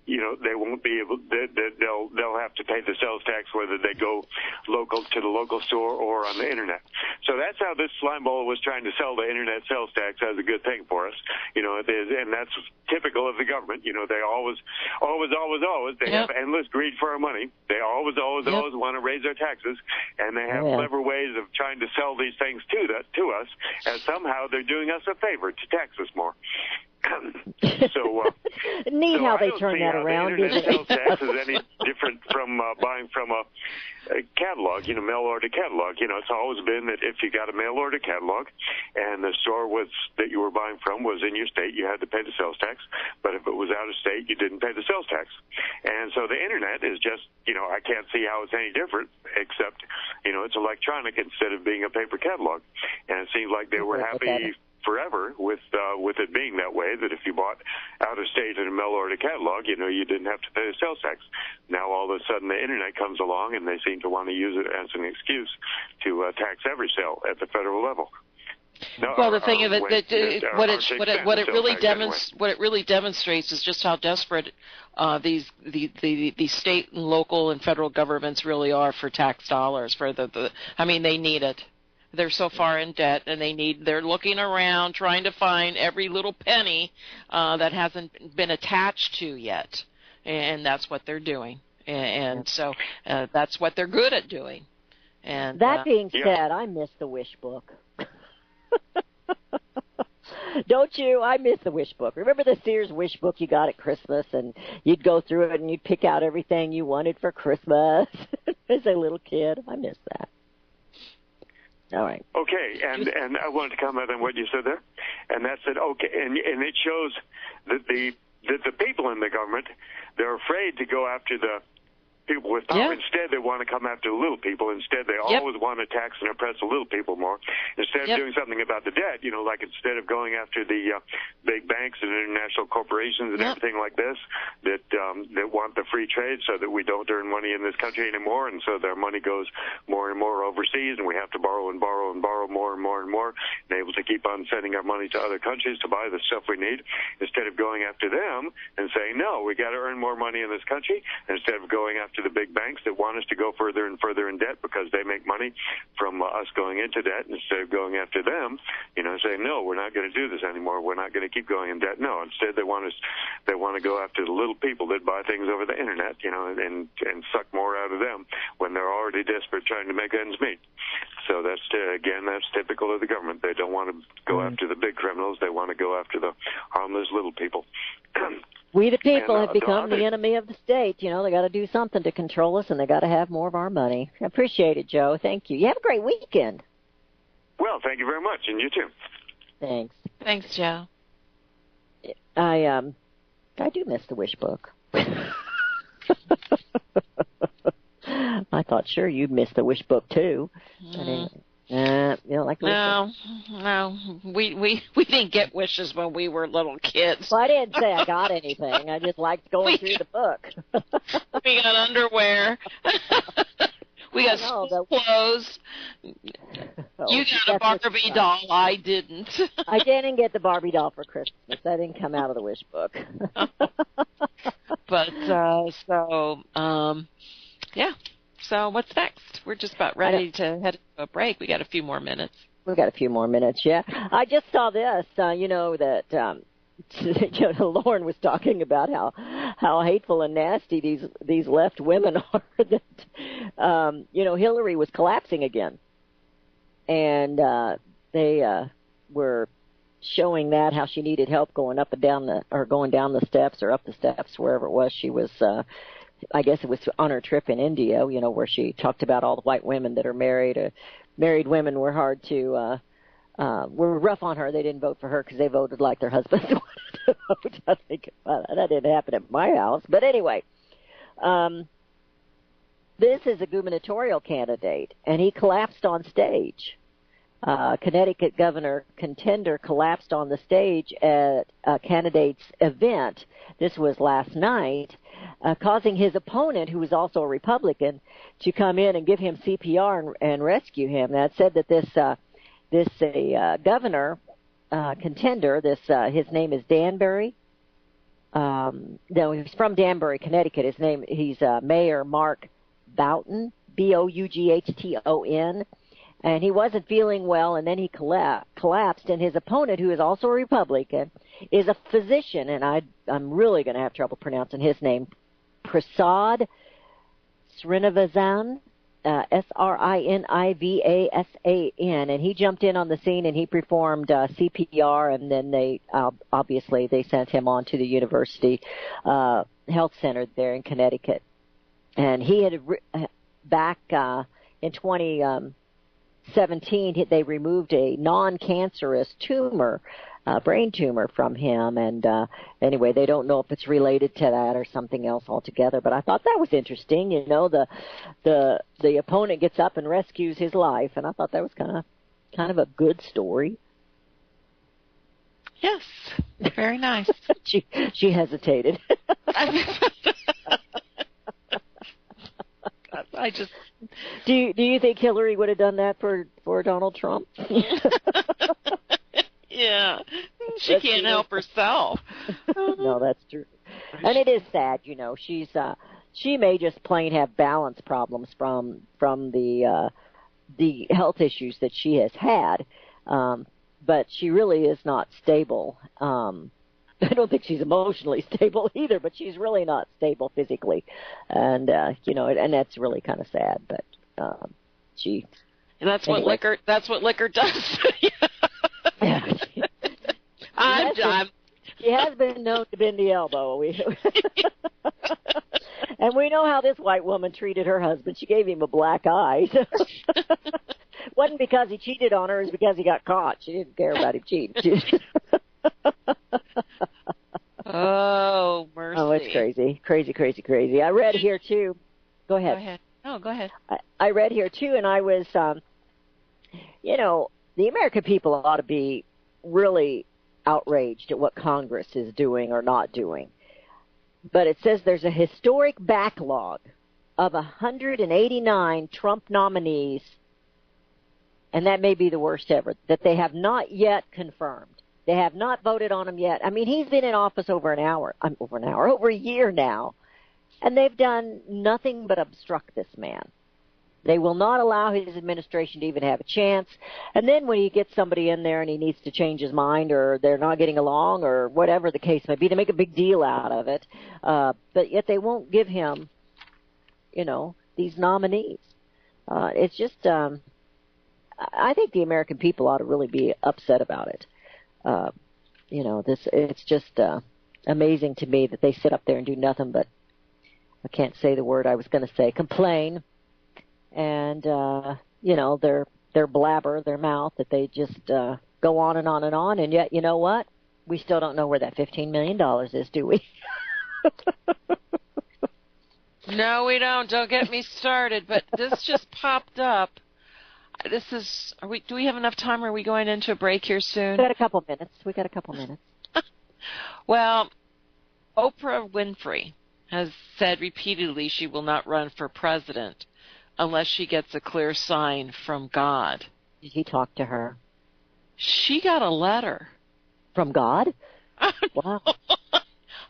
they won't be able. They'll have to pay the sales tax whether they go local to the local store or on the Internet. So that's how this slimeball was trying to sell the Internet sales tax as a good thing for us. It is, and that's typical of the government. They always. They have endless greed for our money. They always want to raise our taxes, and they have clever ways of trying to sell these things to us as somehow they're doing us a favor to tax us more. Neat how they turn that around. The Internet sales tax is any different from buying from a catalog, mail order catalog. It's always been that if you got a mail order catalog and the store that you were buying from was in your state, you had to pay the sales tax. But if it was out of state, you didn't pay the sales tax. And so the Internet is just, I can't see how it's any different, except, it's electronic instead of being a paper catalog. And it seems like they were happy forever with it being that way, that if you bought out of state in a mail order catalog, you didn't have to pay the sales tax. Now all of a sudden the Internet comes along and they seem to want to use it as an excuse to tax every sale at the federal level. No, well, the thing of it, what it really demonstrates is just how desperate these state and local and federal governments really are for tax dollars. They need it. They're so far in debt, and they're looking around trying to find every little penny that hasn't been attached to yet, and that's what they're doing. And so that's what they're good at doing. And that being said, I miss the wish book. Don't you? I miss the wish book. Remember the Sears wish book you got at Christmas, and you'd go through it and you'd pick out everything you wanted for Christmas as a little kid? I miss that. All right. Okay, and I wanted to comment on what you said there, and that's it. Okay, and it shows that the people in the government, they're afraid to go after the people with power. Instead, they want to come after the little people. Instead, they always want to tax and oppress the little people more. Instead of doing something about the debt, like instead of going after the big banks and international corporations and everything like this that want the free trade so that we don't earn money in this country anymore, and so their money goes more and more overseas, and we have to borrow and borrow and borrow more and more and more, and able to keep on sending our money to other countries to buy the stuff we need. Instead of going after them and saying, no, we got to earn more money in this country, instead of going after the big banks that want us to go further and further in debt because they make money from us going into debt, instead of going after them, saying, no, we're not going to do this anymore. We're not going to keep going in debt. No, instead they want to go after the little people that buy things over the Internet, and suck more out of them when they're already desperate trying to make ends meet. So that's typical of the government. They don't want to go after the big criminals. They want to go after the harmless little people. We the people have become the enemy of the state. They got to do something to control us, and they got to have more of our money. I appreciate it, Joe. Thank you. You have a great weekend. Well, thank you very much, and you too. Thanks. Thanks, Joe. I do miss the wish book. I thought sure you'd miss the wish book too. You don't like the wish book? No. We didn't get wishes when we were little kids. Well, I didn't say I got anything. I just liked going through the book. We got underwear. We got school clothes. You got a Barbie doll. I didn't. I didn't get the Barbie doll for Christmas. That didn't come out of the wish book. But So what's next? We're just about ready to head to a break. We got a few more minutes. We've got a few more minutes, yeah. I just saw this, that Lauren was talking about how hateful and nasty these left women are. That Hillary was collapsing again, and they were showing that how she needed help going up and down going down the steps or up the steps, wherever it was she was. I guess it was on her trip in India, where she talked about all the white women that are married. Married women were hard to. Were rough on her. They didn't vote for her because they voted like their husbands wanted to vote. I think that didn't happen at my house. But anyway, this is a gubernatorial candidate, and he collapsed on stage. Connecticut governor contender collapsed on the stage at a candidate's event. This was last night, causing his opponent, who was also a Republican, to come in and give him CPR and rescue him. That said that this governor contender, his name is Danbury. No, he's from Danbury, Connecticut. He's Mayor Mark Boughton, Boughton, and he wasn't feeling well, and then he collapsed. And his opponent, who is also a Republican, is a physician, and I'm really going to have trouble pronouncing his name, Prasad Srinivasan. Srinivasan, and he jumped in on the scene and he performed CPR, and then they sent him on to the University Health Center there in Connecticut. And he had back in 2017 they removed a non-cancerous tumor, brain tumor from him, and anyway, they don't know if it's related to that or something else altogether. But I thought that was interesting. The opponent gets up and rescues his life, and I thought that was kind of a good story. Yes, very nice. She hesitated. I just. Do you think Hillary would have done that for Donald Trump? Yeah, she can't help herself. No, that's true. And it is sad, she may just plain have balance problems from the health issues that she has had, but she really is not stable. I don't think she's emotionally stable either, but she's really not stable physically, and and that's really kind of sad. But she. And that's what liquor does. Yeah. She has been known to bend the elbow. And we know how this white woman treated her husband. She gave him a black eye. Wasn't because he cheated on her, it was because he got caught. She didn't care about him cheating. Oh, mercy. Oh, it's crazy. Crazy. I read here, too. Go ahead. No, go ahead. I read here, too, and I was, the American people ought to be really outraged at what Congress is doing or not doing. But it says there's a historic backlog of 189 Trump nominees, and that may be the worst ever, that they have not yet confirmed. They have not voted on him yet. I mean, he's been in office over a year now, and they've done nothing but obstruct this man. They will not allow his administration to even have a chance. And then when he gets somebody in there and he needs to change his mind, or they're not getting along, or whatever the case may be, they make a big deal out of it. But yet they won't give him, these nominees. It's just, I think the American people ought to really be upset about it. It's just amazing to me that they sit up there and do nothing but, I can't say the word I was going to say, complain. And, their blabber, their mouth, that they just go on and on and on. And yet, you know what? We still don't know where that $15 million is, do we? No, we don't. Don't get me started. But this just popped up. Do we have enough time, or are we going into a break here soon? We got a couple minutes. Well, Oprah Winfrey has said repeatedly she will not run for president unless she gets a clear sign from God. Did he talk to her? She got a letter. From God? Wow. I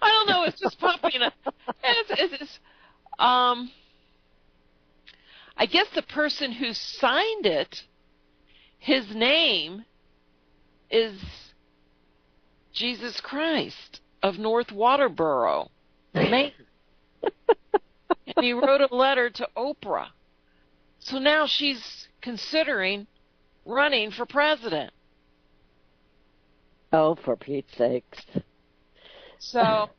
don't know. It's just popping up. I guess the person who signed it, his name is Jesus Christ of North Waterboro. Maine. And he wrote a letter to Oprah. So now she's considering running for president. Oh, for Pete's sakes. So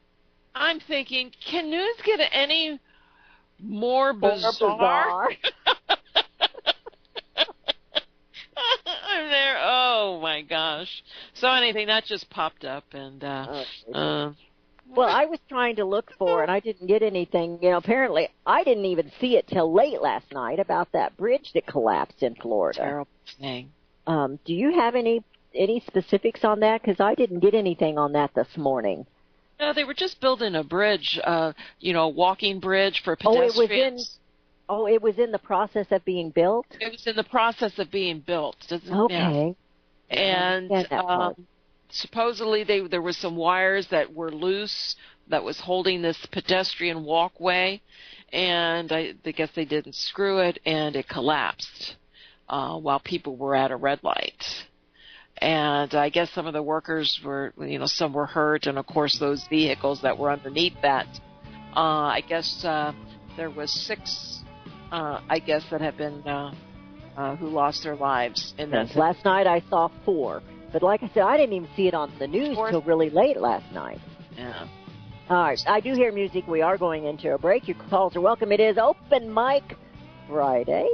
I'm thinking, can news get any more bizarre? I'm there. Oh my gosh. So anything that just popped up, and well, I was trying to look for, and I didn't get anything. You know, apparently I didn't even see it till late last night about that bridge that collapsed in Florida. Terrible thing. Do you have any specifics on that? Because I didn't get anything on that this morning. No, they were just building a bridge, a walking bridge for pedestrians. It was in the process of being built? It was in the process of being built. Okay. Yeah. And supposedly there were some wires that were loose that was holding this pedestrian walkway, and I guess they didn't screw it, and it collapsed while people were at a red light. And I guess some of the workers were, some were hurt, and of course those vehicles that were underneath that, I guess there was 6 that have been who lost their lives in that. Last night I saw 4, but like I said, I didn't even see it on the news till really late last night. Yeah. All right, I do hear music. We are going into a break. Your calls are welcome. It is Open Mic Friday.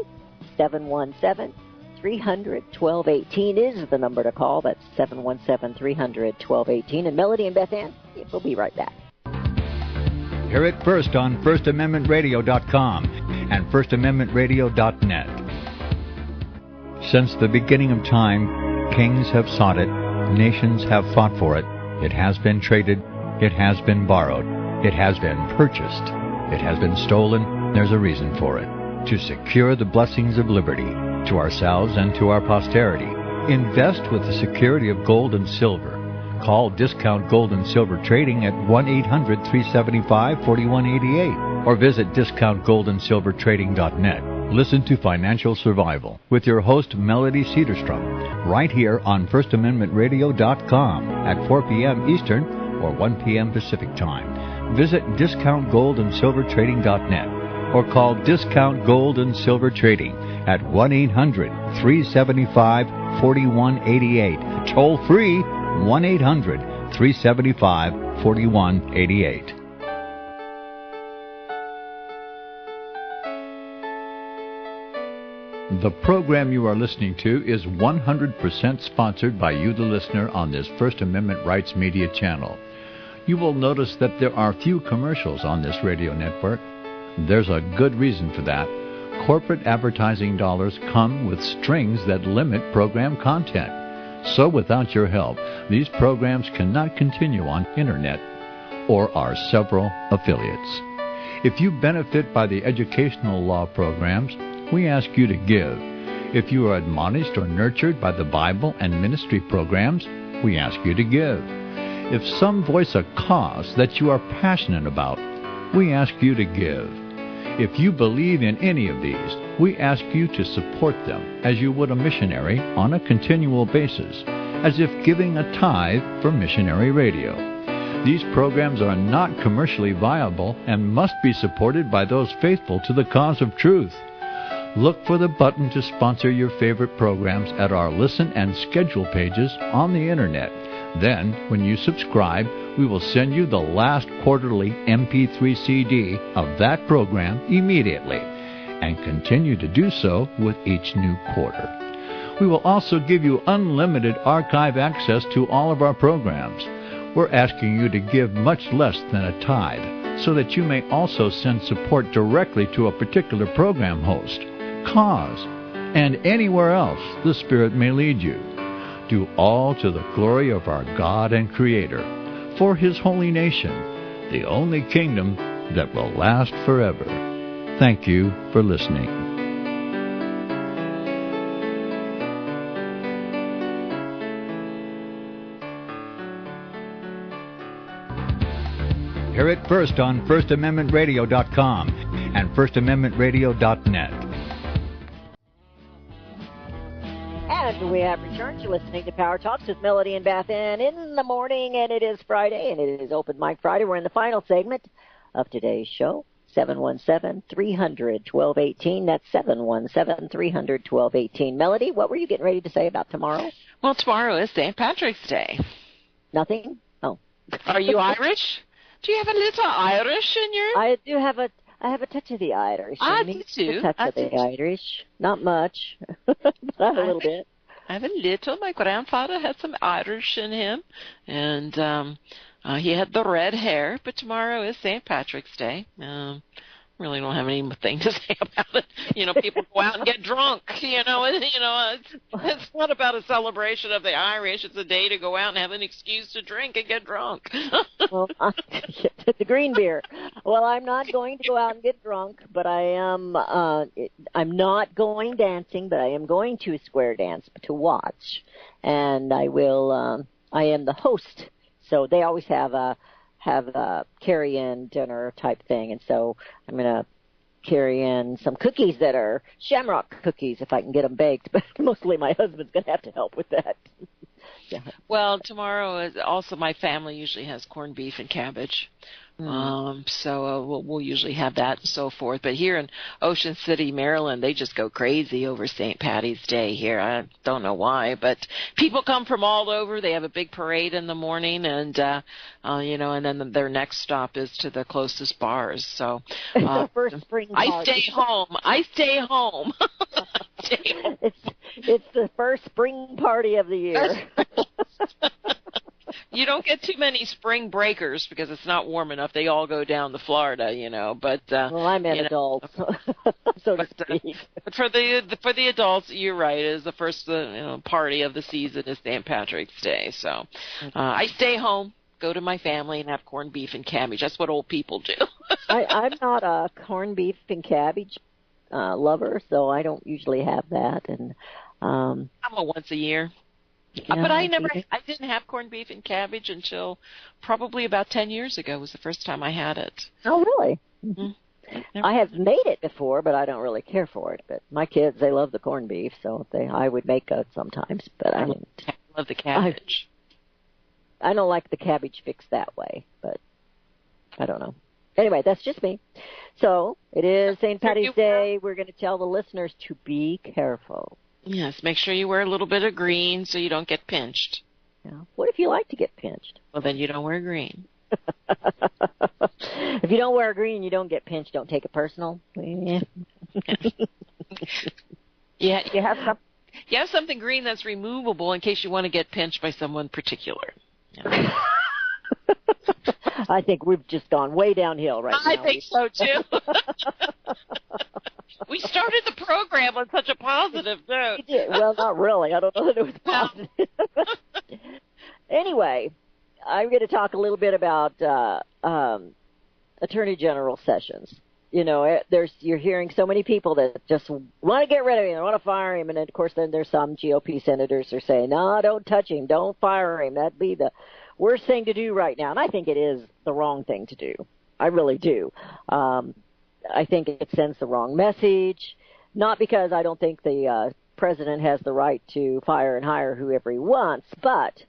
717-300-1218 is the number to call. That's 717-300-1218. And Melody and Beth Ann, we'll be right back. Hear it first on FirstAmendmentRadio.com and FirstAmendmentRadio.net. Since the beginning of time, kings have sought it, nations have fought for it. It has been traded, it has been borrowed, it has been purchased, it has been stolen. There's a reason for it. To secure the blessings of liberty to ourselves and to our posterity. Invest with the security of gold and silver. Call Discount Gold and Silver Trading at 1-800-375-4188 or visit discountgoldandsilvertrading.net. Listen to Financial Survival with your host Melody Cedarstrom right here on FirstAmendmentRadio.com at 4 p.m. Eastern or 1 p.m. Pacific Time. Visit discountgoldandsilvertrading.net or call Discount Gold and Silver Trading at 1-800-375-4188. Toll free 1-800-375-4188. The program you are listening to is 100% sponsored by you, the listener, on this First Amendment Rights Media channel. You will notice that there are few commercials on this radio network. There's a good reason for that. Corporate advertising dollars come with strings that limit program content. So without your help, these programs cannot continue on Internet or our several affiliates. If you benefit by the educational law programs, we ask you to give. If you are admonished or nurtured by the Bible and ministry programs, we ask you to give. If some voice a cause that you are passionate about, we ask you to give. If you believe in any of these, we ask you to support them as you would a missionary on a continual basis, as if giving a tithe for missionary radio. These programs are not commercially viable and must be supported by those faithful to the cause of truth. Look for the button to sponsor your favorite programs at our listen and schedule pages on the Internet. Then, when you subscribe, we will send you the last quarterly MP3 CD of that program immediately, and continue to do so with each new quarter. We will also give you unlimited archive access to all of our programs. We're asking you to give much less than a tithe, so that you may also send support directly to a particular program host, cause, and anywhere else the Spirit may lead you. Do all to the glory of our God and Creator, for His holy nation, the only kingdom that will last forever. Thank you for listening. Hear it first on FirstAmendmentRadio.com and FirstAmendmentRadio.net. And we have returned to listening to Power Talks with Melody and Beth in the morning, and it is Friday, and it is Open Mic Friday. We're in the final segment of today's show, 717-300-1218. That's 717-300-1218. Melody, what were you getting ready to say about tomorrow? Well, tomorrow is St. Patrick's Day. Nothing? Oh. Are you Irish? Do you have a little Irish in your... I do have a touch of the Irish. I do too. A touch of the Irish. Not much, but a little bit. I have a little. My grandfather had some Irish in him, and he had the red hair. But tomorrow is St. Patrick's Day. Really don't have anything to say about it. You know, people go out and get drunk. It's not about a celebration of the Irish. It's a day to go out and have an excuse to drink and get drunk. Well, the green beer. Well, I'm not going to go out and get drunk, but I am. I'm not going dancing, but I am going to a square dance to watch, and I will. I am the host, so they always have a carry-in dinner type thing, and so I'm going to carry in some cookies that are shamrock cookies if I can get them baked, but mostly my husband's going to have to help with that. Yeah. Well, tomorrow is also my family usually has corned beef and cabbage. So we'll usually have that and so forth. But here in Ocean City, Maryland, they just go crazy over St. Patty's Day here. I don't know why, but people come from all over. They have a big parade in the morning, and and then their next stop is to the closest bars. So first spring party. I stay home. It's the first spring party of the year. You don't get too many spring breakers because it's not warm enough. They all go down to Florida, But well, I'm an adult, so to speak. But for the adults, you're right. It is the first party of the season is St. Patrick's Day. So I stay home, go to my family, and have corned beef and cabbage. That's what old people do. I'm not a corned beef and cabbage lover, so I don't usually have that. And I'm a once a year. Yeah, but I didn't have corned beef and cabbage until probably about 10 years ago was the first time I had it. Oh, really? Mm-hmm. I have made it before, but I don't really care for it. But my kids, they love the corned beef, so I would make it sometimes, but I didn't. I love the cabbage. I don't like the cabbage fixed that way, but I don't know. Anyway, that's just me. So it is St. Patty's Day. We're going to tell the listeners to be careful. Yes, make sure you wear a little bit of green so you don't get pinched. Yeah. What if you like to get pinched? Well, then you don't wear green. If you don't wear green, you don't get pinched. Don't take it personal. Yeah. You have something green that's removable in case you want to get pinched by someone particular. Yeah. I think we've just gone way downhill right now. I think so, too. We started the program on such a positive note. We did. Well, not really. I don't know that it was positive. Anyway, I'm going to talk a little bit about Attorney General Sessions. You're hearing so many people that just want to get rid of him, they want to fire him, and then, of course, then there's some GOP senators who are saying, no, don't touch him, don't fire him. That'd be the worst thing to do right now. And I think it is the wrong thing to do. I really do. I think it sends the wrong message, not because I don't think the president has the right to fire and hire whoever he wants, but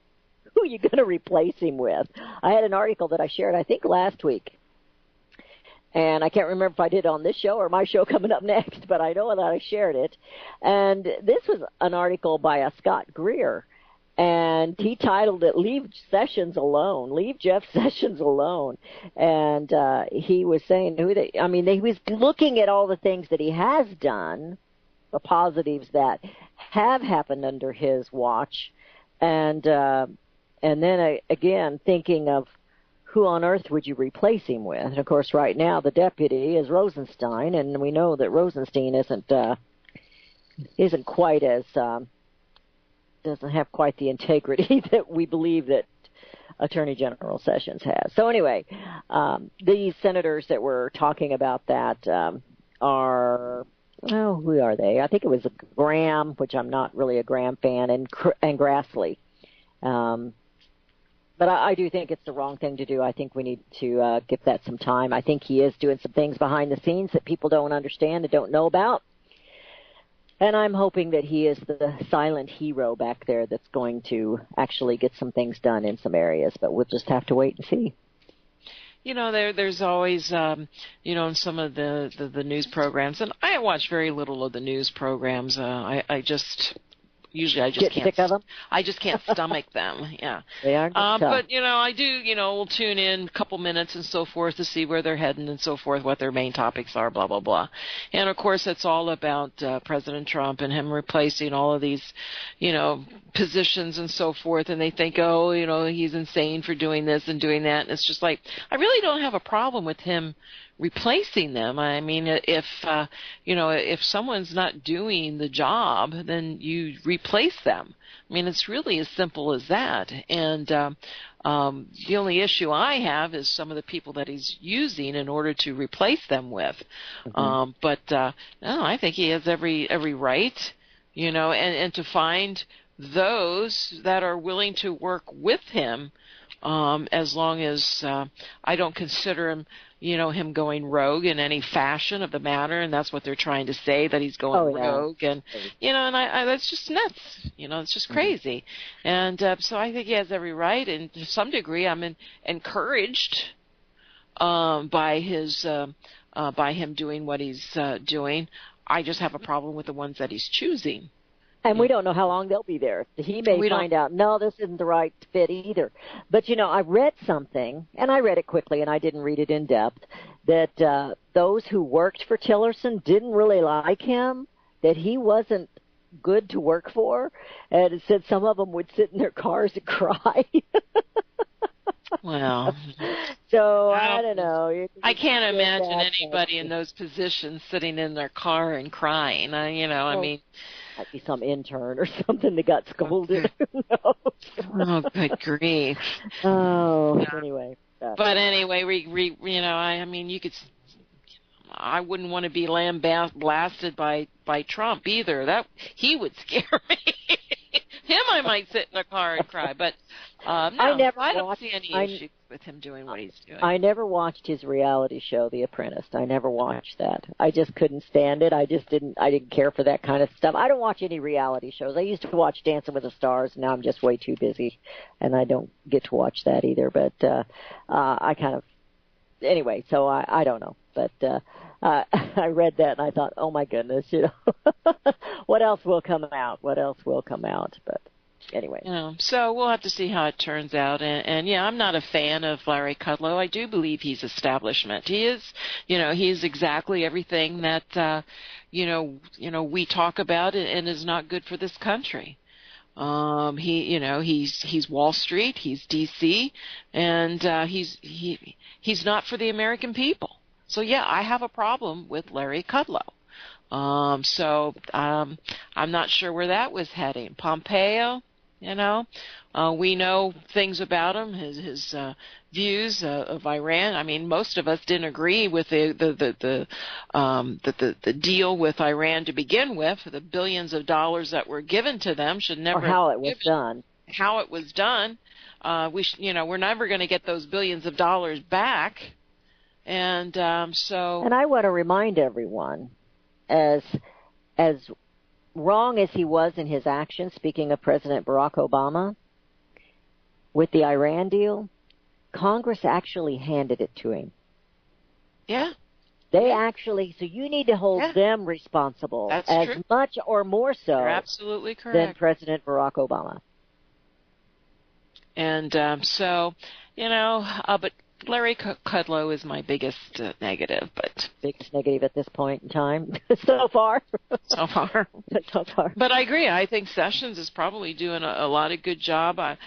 who are you going to replace him with? I had an article that I shared, I think, last week, and I can't remember if I did it on this show or my show coming up next, but I know that I shared it. And this was an article by Scott Greer, and he titled it, Leave Sessions Alone, Leave Jeff Sessions Alone. And he was saying, he was looking at all the things that he has done, the positives that have happened under his watch, and then again thinking of who on earth would you replace him with. And of course right now the deputy is Rosenstein, and we know that Rosenstein isn't quite as doesn't have quite the integrity that we believe that Attorney General Sessions has. So anyway, these senators that were talking about that are, who are they? I think it was Graham, which I'm not really a Graham fan, and Grassley. But I do think it's the wrong thing to do. I think we need to give that some time. I think he is doing some things behind the scenes that people don't understand and don't know about. And I'm hoping that he is the silent hero back there that's going to actually get some things done in some areas, but we'll just have to wait and see. There's always, in some of the news programs, and I watch very little of the news programs. I just Get can't. Sick of them? I just can't stomach them. Yeah. They are tough. But I do. We'll tune in a couple minutes and so forth to see where they're heading and so forth, what their main topics are, blah blah blah. And of course, it's all about President Trump and him replacing all of these, positions and so forth. And they think, he's insane for doing this and doing that. And it's just like, I really don't have a problem with him replacing them. I mean, if someone's not doing the job, then you replace them. I mean, it's really as simple as that. And the only issue I have is some of the people that he's using in order to replace them with. No, I think he has every right, and to find those that are willing to work with him, as long as I don't consider him, him going rogue in any fashion of the matter, and that's what they're trying to say, that he's going rogue, and and I that's just nuts, it's just crazy, and so I think he has every right, and to some degree, I'm encouraged by him doing what he's doing. I just have a problem with the ones that he's choosing. And we don't know how long they'll be there. He may find out, no, this isn't the right fit either. But, I read something, and I read it quickly, and I didn't read it in depth, that those who worked for Tillerson didn't really like him, that he wasn't good to work for, and it said some of them would sit in their cars and cry. Well, so I don't know. I can't imagine anybody in those positions sitting in their car and crying. I mean, might be some intern or something that got scolded. Who knows? Oh, good grief. Oh, anyway. But anyway, I mean, you could. I wouldn't want to be blasted by Trump either. That he would scare me. Him, I might sit in a car and cry, but no, I don't see any issues with him doing what he's doing. I never watched his reality show, The Apprentice. I never watched that. I just couldn't stand it. I didn't care for that kind of stuff. I don't watch any reality shows. I used to watch Dancing with the Stars. Now I'm just way too busy, and I don't get to watch that either. But I kind of anyway. So I don't know, but. I read that and I thought, oh my goodness, what else will come out? But anyway. So we'll have to see how it turns out. And yeah, I'm not a fan of Larry Kudlow. I do believe he's establishment. He is, he's exactly everything that, we talk about and is not good for this country. He's Wall Street, he's DC, and he's not for the American people. So, yeah, I have a problem with Larry Kudlow. I'm not sure where that was heading. Pompeo, we know things about him, his views of Iran. I mean, most of us didn't agree with the deal with Iran to begin with. The billions of dollars that were given to them should never. Or how it was done. How it was done. We're never going to get those billions of dollars back. And And I want to remind everyone, as wrong as he was in his actions, speaking of President Barack Obama, with the Iran deal, Congress actually handed it to him. Yeah. They actually, so you need to hold them responsible as true. Much or more so You're absolutely correct. Than President Barack Obama. And but Larry Kudlow is my biggest negative, biggest negative at this point in time so far. So far. But I agree. I think Sessions is probably doing a lot of good job. I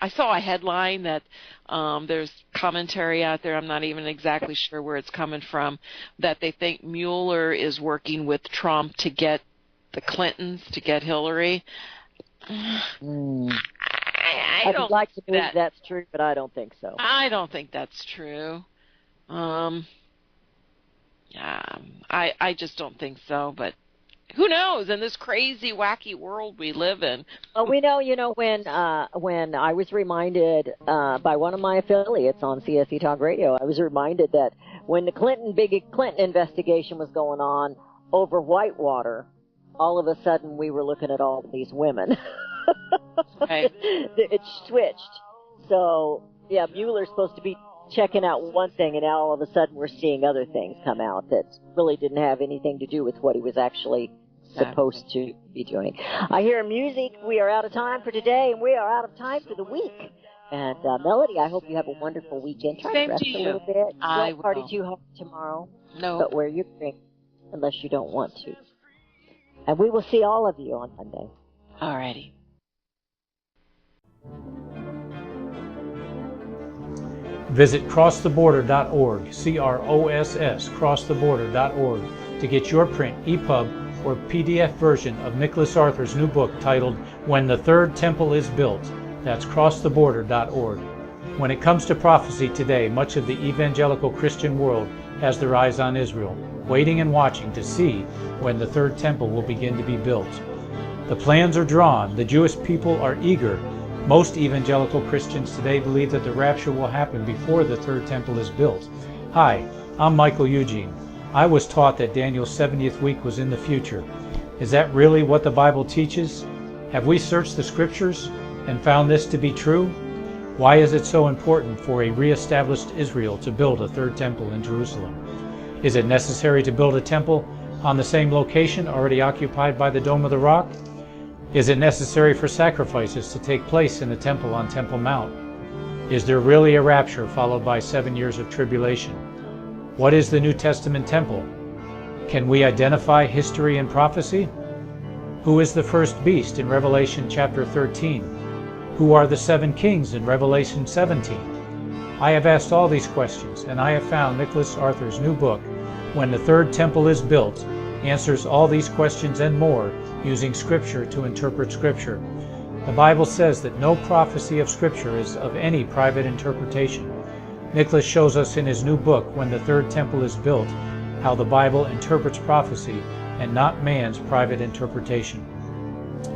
saw a headline that there's commentary out there. I'm not even exactly sure where it's coming from, that they think Mueller is working with Trump to get the Clintons, to get Hillary. I would like to believe that's true, but I don't think so. I don't think that's true. I just don't think so, but who knows? In this crazy, wacky world we live in. Well, we know, when I was reminded by one of my affiliates on CSE Talk Radio, I was reminded that when the Clinton investigation was going on, over Whitewater, all of a sudden we were looking at all these women. Right. It switched. So, yeah, Mueller's supposed to be checking out one thing, and now all of a sudden we're seeing other things come out that really didn't have anything to do with what he was actually supposed to be doing. I hear music. We are out of time for today, and we are out of time for the week. And Melody, I hope you have a wonderful weekend. Try to rest a little bit. Don't party too hard tomorrow. No. But wear your drink unless you don't want to. And we will see all of you on Monday. All righty. Visit crosstheborder.org, CROSS, crosstheborder.org, to get your print, EPUB, or PDF version of Nicholas Arthur's new book titled When the Third Temple is Built. That's crosstheborder.org. When it comes to prophecy today, much of the evangelical Christian world has their eyes on Israel, waiting and watching to see when the third temple will begin to be built. The plans are drawn. The Jewish people are eager. Most evangelical Christians today believe that the rapture will happen before the third temple is built. Hi, I'm Michael Eugene. I was taught that Daniel's 70th week was in the future. Is that really what the Bible teaches? Have we searched the scriptures and found this to be true? Why is it so important for a re-established Israel to build a third temple in Jerusalem? Is it necessary to build a temple on the same location already occupied by the Dome of the Rock? Is it necessary for sacrifices to take place in the temple on Temple Mount? Is there really a rapture followed by 7 years of tribulation? What is the New Testament temple? Can we identify history and prophecy? Who is the first beast in Revelation chapter 13? Who are the 7 kings in Revelation 17? I have asked all these questions, and I have found Nicholas Arthur's new book, When the Third Temple is Built, answers all these questions and more using Scripture to interpret Scripture. The Bible says that no prophecy of Scripture is of any private interpretation. Nicholas shows us in his new book, When the Third Temple is Built, how the Bible interprets prophecy and not man's private interpretation.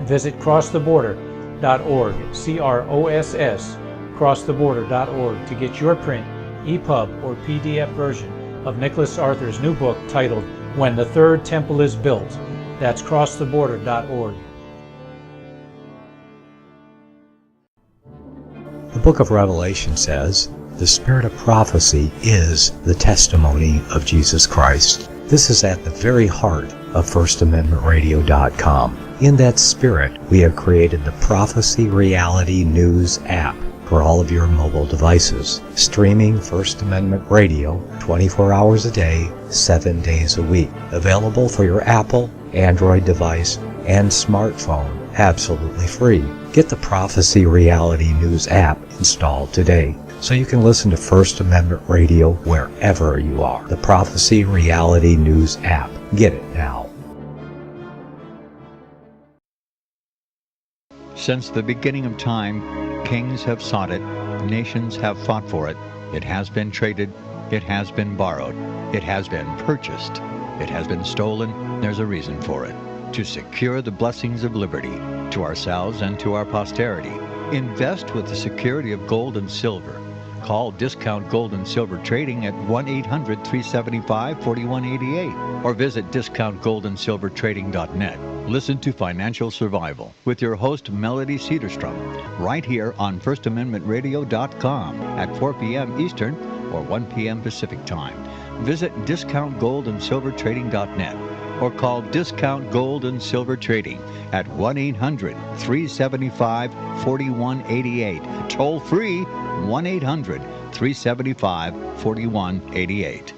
Visit crosstheborder.org, CROSS, crosstheborder.org, to get your print, EPUB, or PDF version of Nicholas Arthur's new book titled When the Third Temple is Built. That's crosstheborder.org. The book of Revelation says, the spirit of prophecy is the testimony of Jesus Christ. This is at the very heart of FirstAmendmentRadio.com. In that spirit, we have created the Prophecy Reality News app for all of your mobile devices, streaming First Amendment Radio 24 hours a day, 7 days a week. Available for your Apple, Android device, and smartphone, absolutely free. Get the Prophecy Reality News app installed today so you can listen to First Amendment Radio wherever you are. The Prophecy Reality News app. Get it now. Since the beginning of time, kings have sought it, nations have fought for it. It has been traded, it has been borrowed, it has been purchased, it has been stolen. There's a reason for it. To secure the blessings of liberty to ourselves and to our posterity. Invest with the security of gold and silver. Call Discount Gold and Silver Trading at 1-800-375-4188 or visit discountgoldandsilvertrading.net. Listen to Financial Survival with your host Melody Cedarstrom right here on FirstAmendmentRadio.com at 4 p.m. Eastern or 1 p.m. Pacific Time. Visit discountgoldandsilvertrading.net or call Discount Gold and Silver Trading at 1-800-375-4188. Toll free 1-800-375-4188.